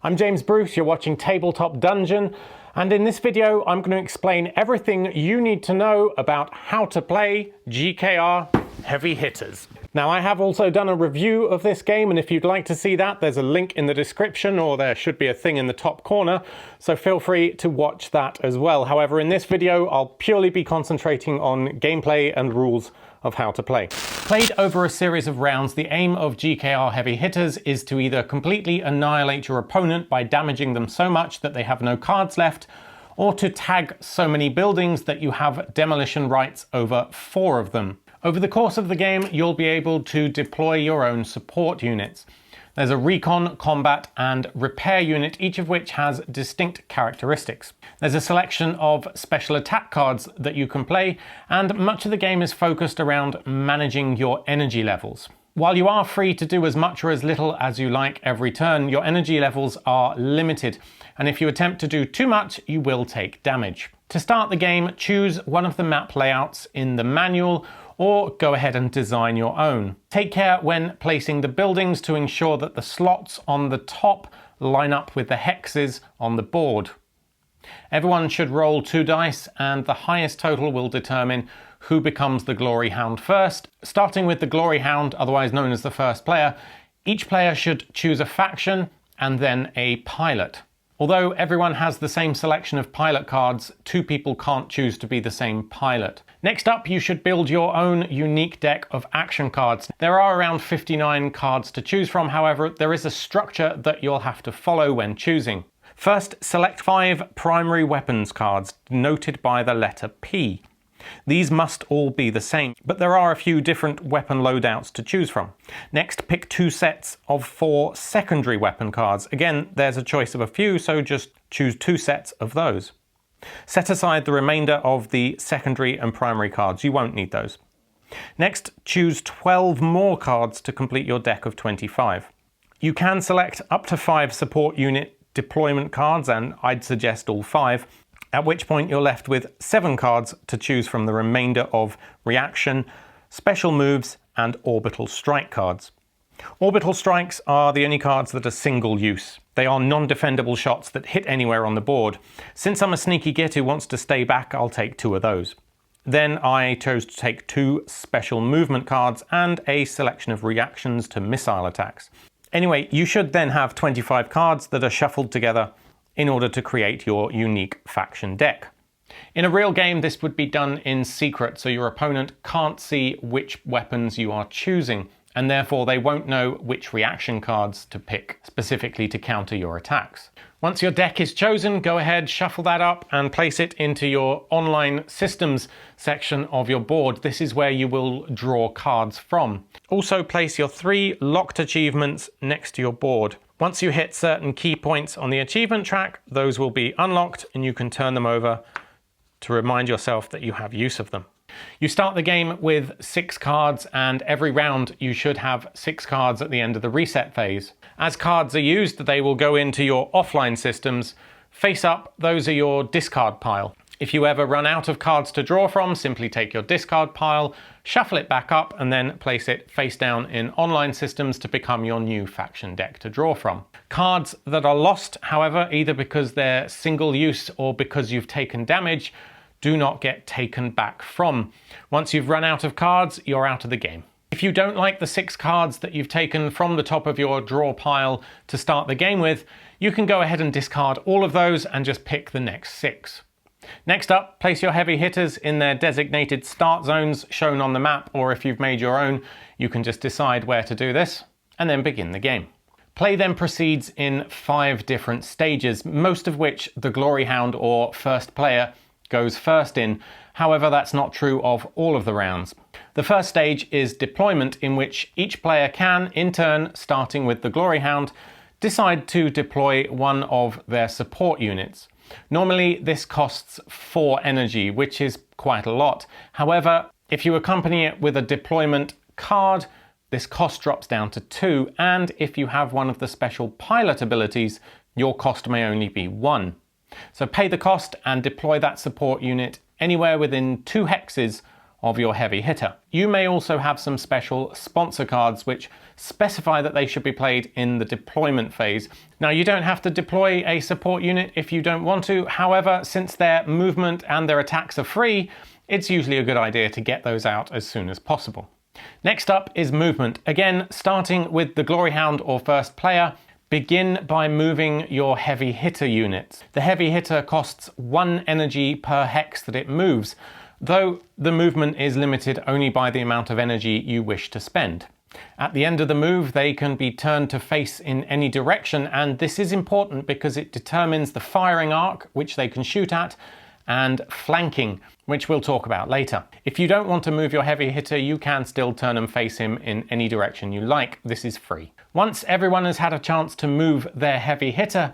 I'm James Bruce, you're watching Tabletop Dungeon, and in this video I'm going to explain everything you need to know about how to play GKR Heavy Hitters. Now, I have also done a review of this game, and if you'd like to see that, there's a link in the description, or there should be a thing in the top corner, so feel free to watch that as well. However, in this video I'll purely be concentrating on gameplay and rules of how to play. Played over a series of rounds, the aim of GKR Heavy Hitters is to either completely annihilate your opponent by damaging them so much that they have no cards left, or to tag so many buildings that you have demolition rights over 4 of them. Over the course of the game, you'll be able to deploy your own support units. There's a recon, combat, and repair unit, each of which has distinct characteristics. There's a selection of special attack cards that you can play, and much of the game is focused around managing your energy levels. While you are free to do as much or as little as you like every turn, your energy levels are limited, and if you attempt to do too much, you will take damage. To start the game, choose one of the map layouts in the manual, or go ahead and design your own. Take care when placing the buildings to ensure that the slots on the top line up with the hexes on the board. Everyone should roll 2 dice, and the highest total will determine who becomes the Glory Hound first. Starting with the Glory Hound, otherwise known as the first player, each player should choose a faction and then a pilot. Although everyone has the same selection of pilot cards, 2 people can't choose to be the same pilot. Next up, you should build your own unique deck of action cards. There are around 59 cards to choose from, however, there is a structure that you'll have to follow when choosing. First, select 5 primary weapons cards, denoted by the letter P. These must all be the same, but there are a few different weapon loadouts to choose from. Next, pick 2 sets of 4 secondary weapon cards. Again, there's a choice of a few, so just choose 2 sets of those. Set aside the remainder of the secondary and primary cards. You won't need those. Next, choose 12 more cards to complete your deck of 25. You can select up to 5 support unit deployment cards, and I'd suggest all 5. At which point you're left with 7 cards to choose from the remainder of reaction, special moves, and orbital strike cards. Orbital strikes are the only cards that are single use. They are non-defendable shots that hit anywhere on the board. Since I'm a sneaky git who wants to stay back, I'll take 2 of those. Then I chose to take 2 special movement cards and a selection of reactions to missile attacks. Anyway, you should then have 25 cards that are shuffled together in order to create your unique faction deck. In a real game, this would be done in secret, so your opponent can't see which weapons you are choosing, and therefore they won't know which reaction cards to pick specifically to counter your attacks. Once your deck is chosen, go ahead, shuffle that up and place it into your online systems section of your board. This is where you will draw cards from. Also, place your 3 locked achievements next to your board. Once you hit certain key points on the achievement track, those will be unlocked and you can turn them over to remind yourself that you have use of them. You start the game with 6 cards, and every round you should have 6 cards at the end of the reset phase. As cards are used, they will go into your offline systems. Face up, those are your discard pile. If you ever run out of cards to draw from, simply take your discard pile, shuffle it back up, and then place it face down in online systems to become your new faction deck to draw from. Cards that are lost, however, either because they're single use or because you've taken damage, do not get taken back from. Once you've run out of cards, you're out of the game. If you don't like the 6 cards that you've taken from the top of your draw pile to start the game with, you can go ahead and discard all of those and just pick the next 6. Next up, place your heavy hitters in their designated start zones shown on the map, or if you've made your own, you can just decide where to do this, and then begin the game. Play then proceeds in 5 different stages, most of which the Glory Hound or first player goes first in. However, that's not true of all of the rounds. The first stage is deployment, in which each player can, in turn, starting with the Glory Hound, decide to deploy one of their support units. Normally this costs 4 energy, which is quite a lot. However, if you accompany it with a deployment card, this cost drops down to 2, and if you have one of the special pilot abilities, your cost may only be 1. So pay the cost and deploy that support unit anywhere within 2 hexes of your heavy hitter. You may also have some special sponsor cards which specify that they should be played in the deployment phase. Now, you don't have to deploy a support unit if you don't want to. However, since their movement and their attacks are free, it's usually a good idea to get those out as soon as possible. Next up is movement. Again, starting with the Glory Hound or first player, begin by moving your heavy hitter units. The heavy hitter costs 1 energy per hex that it moves, though the movement is limited only by the amount of energy you wish to spend. At the end of the move, they can be turned to face in any direction, and this is important because it determines the firing arc which they can shoot at, and flanking, which we'll talk about later. If you don't want to move your heavy hitter, you can still turn and face him in any direction you like. This is free. Once everyone has had a chance to move their heavy hitter,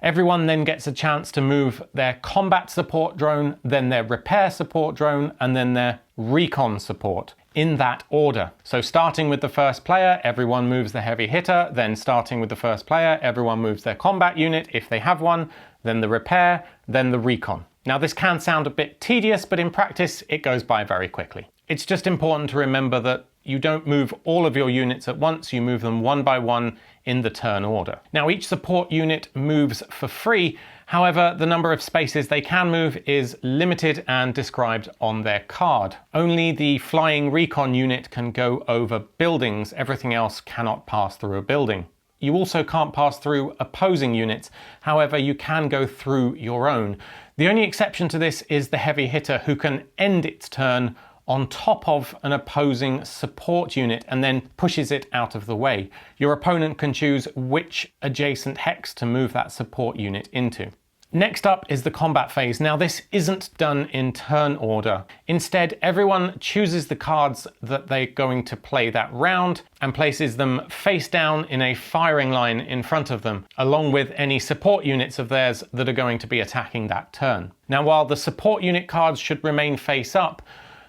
everyone then gets a chance to move their combat support drone, then their repair support drone, and then their recon support, in that order. So starting with the first player, everyone moves the heavy hitter, then starting with the first player, everyone moves their combat unit if they have one, then the repair, then the recon. Now, this can sound a bit tedious, but in practice, it goes by very quickly. It's just important to remember that you don't move all of your units at once, you move them one by one in the turn order. Now, each support unit moves for free. However, the number of spaces they can move is limited and described on their card. Only the flying recon unit can go over buildings. Everything else cannot pass through a building. You also can't pass through opposing units. However, you can go through your own. The only exception to this is the heavy hitter, who can end its turn on top of an opposing support unit and then pushes it out of the way. Your opponent can choose which adjacent hex to move that support unit into. Next up is the combat phase. Now, this isn't done in turn order. Instead, everyone chooses the cards that they're going to play that round and places them face down in a firing line in front of them, along with any support units of theirs that are going to be attacking that turn. Now, while the support unit cards should remain face up,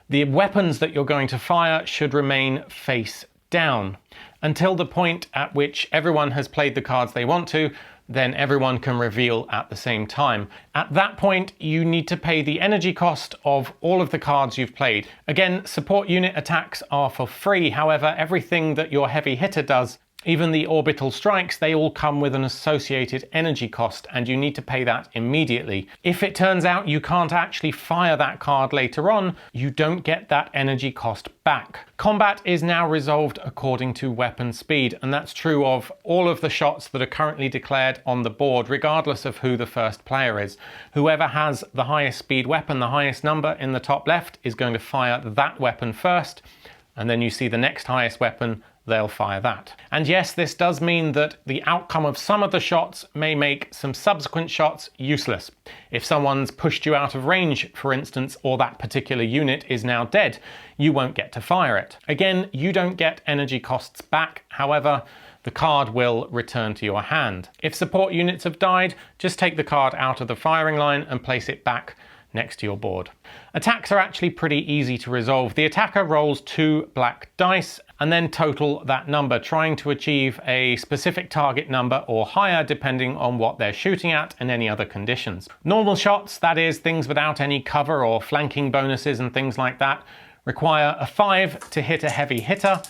the weapons that you're going to fire should remain face down until the point at which everyone has played the cards they want to. Then everyone can reveal at the same time. At that point, you need to pay the energy cost of all of the cards you've played. Again, support unit attacks are for free. However, everything that your heavy hitter does, even the orbital strikes, they all come with an associated energy cost, and you need to pay that immediately. If it turns out you can't actually fire that card later on, you don't get that energy cost back. Combat is now resolved according to weapon speed, and that's true of all of the shots that are currently declared on the board, regardless of who the first player is. Whoever has the highest speed weapon, the highest number in the top left, is going to fire that weapon first, and then you see the next highest weapon, they'll fire that. And yes, this does mean that the outcome of some of the shots may make some subsequent shots useless. If someone's pushed you out of range, for instance, or that particular unit is now dead, you won't get to fire it. Again, you don't get energy costs back. However, the card will return to your hand. If support units have died, just take the card out of the firing line and place it back next to your board. Attacks are actually pretty easy to resolve. The attacker rolls 2 black dice and then total that number, trying to achieve a specific target number or higher depending on what they're shooting at and any other conditions. Normal shots, that is things without any cover or flanking bonuses and things like that, require a 5 to hit a heavy hitter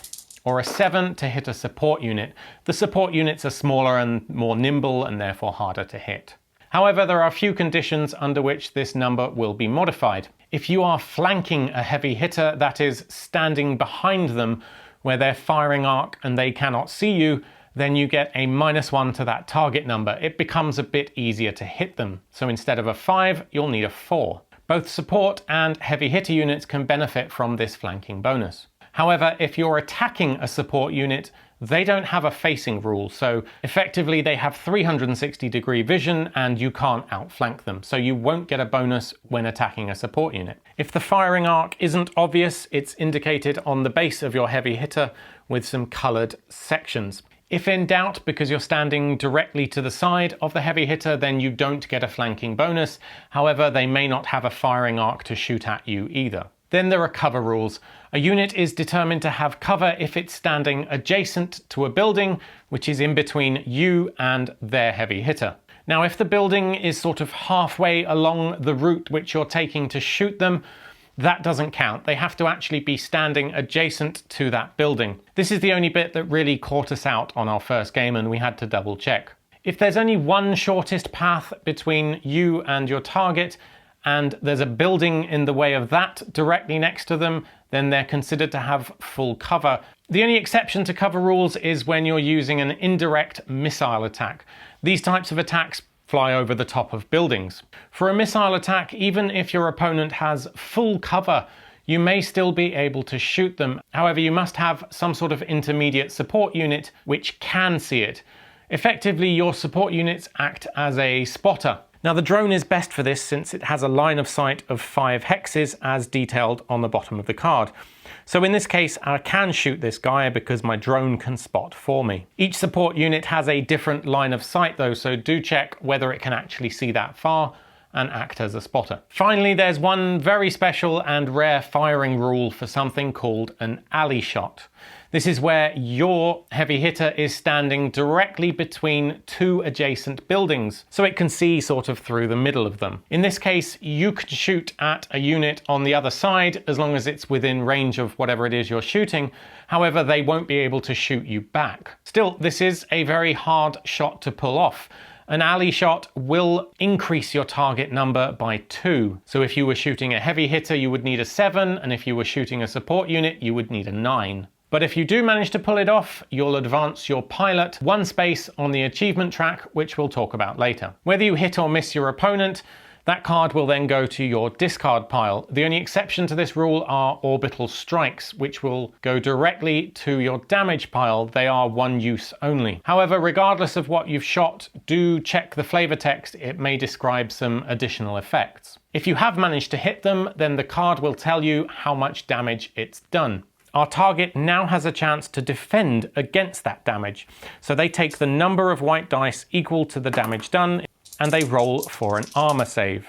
or a 7 to hit a support unit. The support units are smaller and more nimble and therefore harder to hit. However, there are a few conditions under which this number will be modified. If you are flanking a heavy hitter, that is standing behind them where they're firing arc and they cannot see you, then you get a -1 to that target number. It becomes a bit easier to hit them. So instead of a 5, you'll need a 4. Both support and heavy hitter units can benefit from this flanking bonus. However, if you're attacking a support unit, they don't have a facing rule, so effectively they have 360-degree vision and you can't outflank them, so you won't get a bonus when attacking a support unit. If the firing arc isn't obvious, it's indicated on the base of your heavy hitter with some coloured sections. If in doubt, because you're standing directly to the side of the heavy hitter, then you don't get a flanking bonus. However, they may not have a firing arc to shoot at you either. Then there are cover rules. A unit is determined to have cover if it's standing adjacent to a building, which is in between you and their heavy hitter. Now, if the building is sort of halfway along the route which you're taking to shoot them, that doesn't count. They have to actually be standing adjacent to that building. This is the only bit that really caught us out on our first game, and we had to double check. If there's only one shortest path between you and your target, and there's a building in the way of that directly next to them, then they're considered to have full cover. The only exception to cover rules is when you're using an indirect missile attack. These types of attacks fly over the top of buildings. For a missile attack, even if your opponent has full cover, you may still be able to shoot them. However, you must have some sort of intermediate support unit which can see it. Effectively, your support units act as a spotter. Now, the drone is best for this since it has a line of sight of 5 hexes as detailed on the bottom of the card. So in this case, I can shoot this guy because my drone can spot for me. Each support unit has a different line of sight though, so do check whether it can actually see that far and act as a spotter. Finally, there's one very special and rare firing rule for something called an alley shot. This is where your heavy hitter is standing directly between 2 adjacent buildings, so it can see sort of through the middle of them. In this case, you can shoot at a unit on the other side as long as it's within range of whatever it is you're shooting. However, they won't be able to shoot you back. Still, this is a very hard shot to pull off. An alley shot will increase your target number by 2. So if you were shooting a heavy hitter, you would need a 7, and if you were shooting a support unit, you would need a 9. But if you do manage to pull it off, you'll advance your pilot 1 space on the achievement track, which we'll talk about later. Whether you hit or miss your opponent, that card will then go to your discard pile. The only exception to this rule are orbital strikes, which will go directly to your damage pile. They are 1 use only. However, regardless of what you've shot, do check the flavor text. It may describe some additional effects. If you have managed to hit them, then the card will tell you how much damage it's done. Our target now has a chance to defend against that damage. So they take the number of white dice equal to the damage done, and they roll for an armor save.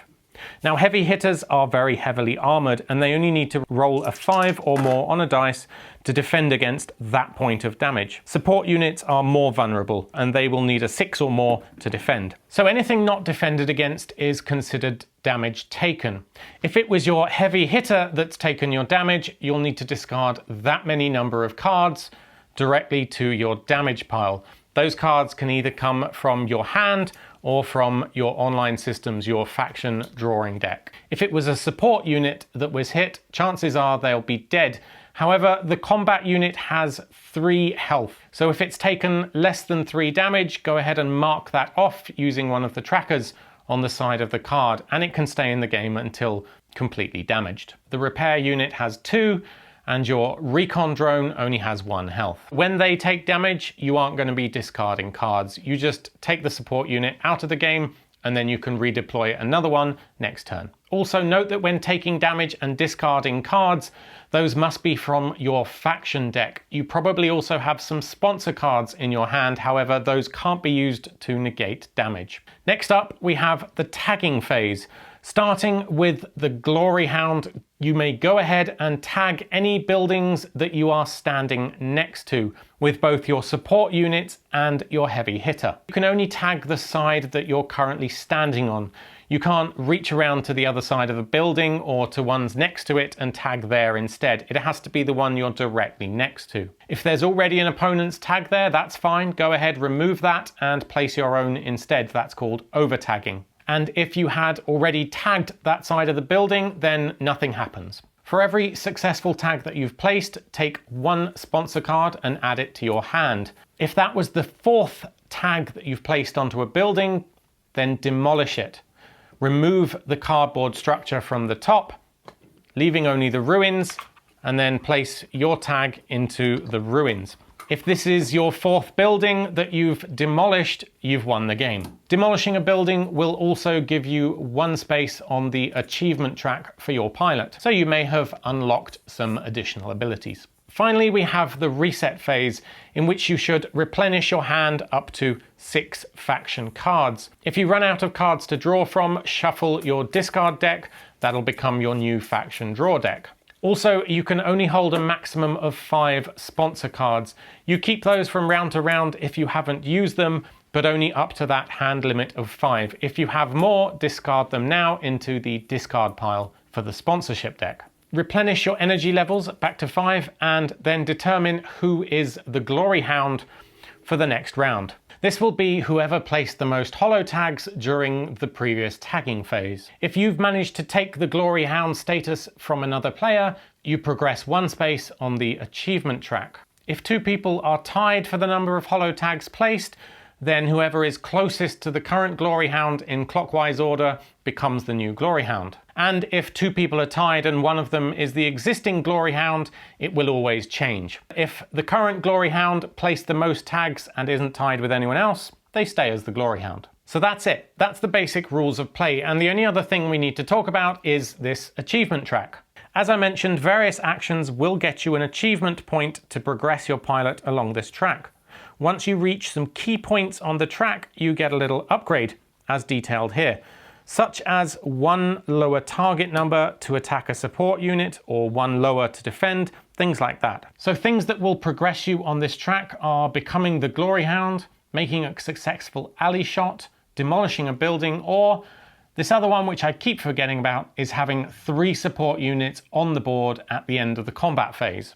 Now, heavy hitters are very heavily armored, and they only need to roll a 5 or more on a dice to defend against that point of damage. Support units are more vulnerable, and they will need a 6 or more to defend. So anything not defended against is considered damage taken. If it was your heavy hitter that's taken your damage, you'll need to discard that many number of cards directly to your damage pile. Those cards can either come from your hand or from your online systems, your faction drawing deck. If it was a support unit that was hit, chances are they'll be dead. However, the combat unit has 3 health. So if it's taken less than 3 damage, go ahead and mark that off using one of the trackers on the side of the card, and it can stay in the game until completely damaged. The repair unit has 2, and your recon drone only has 1 health. When they take damage, you aren't going to be discarding cards. You just take the support unit out of the game, and then you can redeploy another one next turn. Also note that when taking damage and discarding cards, those must be from your faction deck. You probably also have some sponsor cards in your hand, however, those can't be used to negate damage. Next up, we have the tagging phase. Starting with the Glory Hound, you may go ahead and tag any buildings that you are standing next to with both your support units and your heavy hitter. You can only tag the side that you're currently standing on. You can't reach around to the other side of a building or to ones next to it and tag there instead. It has to be the one you're directly next to. If there's already an opponent's tag there, that's fine. Go ahead, remove that and place your own instead. That's called over-tagging. And if you had already tagged that side of the building, then nothing happens. For every successful tag that you've placed, take 1 sponsor card and add it to your hand. If that was the 4th tag that you've placed onto a building, then demolish it. Remove the cardboard structure from the top, leaving only the ruins, and then place your tag into the ruins. If this is your 4th building that you've demolished, you've won the game. Demolishing a building will also give you 1 space on the achievement track for your pilot, so you may have unlocked some additional abilities. Finally, we have the reset phase, in which you should replenish your hand up to 6 faction cards. If you run out of cards to draw from, shuffle your discard deck. That'll become your new faction draw deck. Also, you can only hold a maximum of 5 sponsor cards. You keep those from round to round if you haven't used them, but only up to that hand limit of 5. If you have more, discard them now into the discard pile for the sponsorship deck. replenish your energy levels back to 5, and then determine who is the Glory Hound for the next round. This will be whoever placed the most holo tags during the previous tagging phase. If you've managed to take the Glory Hound status from another player, you progress 1 space on the achievement track. If 2 people are tied for the number of holo tags placed, then whoever is closest to the current Glory Hound in clockwise order becomes the new Glory Hound. And if 2 people are tied and one of them is the existing Glory Hound, it will always change. If the current Glory Hound placed the most tags and isn't tied with anyone else, they stay as the Glory Hound. So that's it. That's the basic rules of play, and the only other thing we need to talk about is this achievement track. As I mentioned, various actions will get you an achievement point to progress your pilot along this track. Once you reach some key points on the track, you get a little upgrade, as detailed here, such as 1 lower target number to attack a support unit or 1 lower to defend, things like that. So things that will progress you on this track are becoming the Glory Hound, making a successful alley shot, demolishing a building, or this other one which I keep forgetting about is having 3 support units on the board at the end of the combat phase.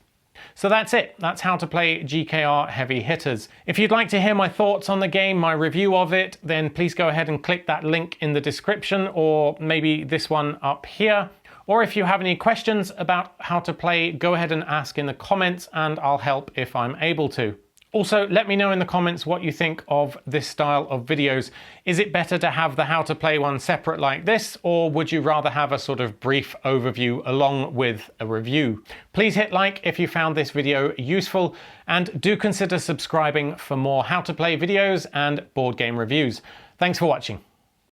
So that's it. That's how to play GKR Heavy Hitters. If you'd like to hear my thoughts on the game, my review of it, then please go ahead and click that link in the description, or maybe this one up here. Or if you have any questions about how to play, go ahead and ask in the comments and I'll help if I'm able to. Also, let me know in the comments what you think of this style of videos. Is it better to have the how to play one separate like this, or would you rather have a sort of brief overview along with a review? Please hit like if you found this video useful, and do consider subscribing for more how to play videos and board game reviews. Thanks for watching.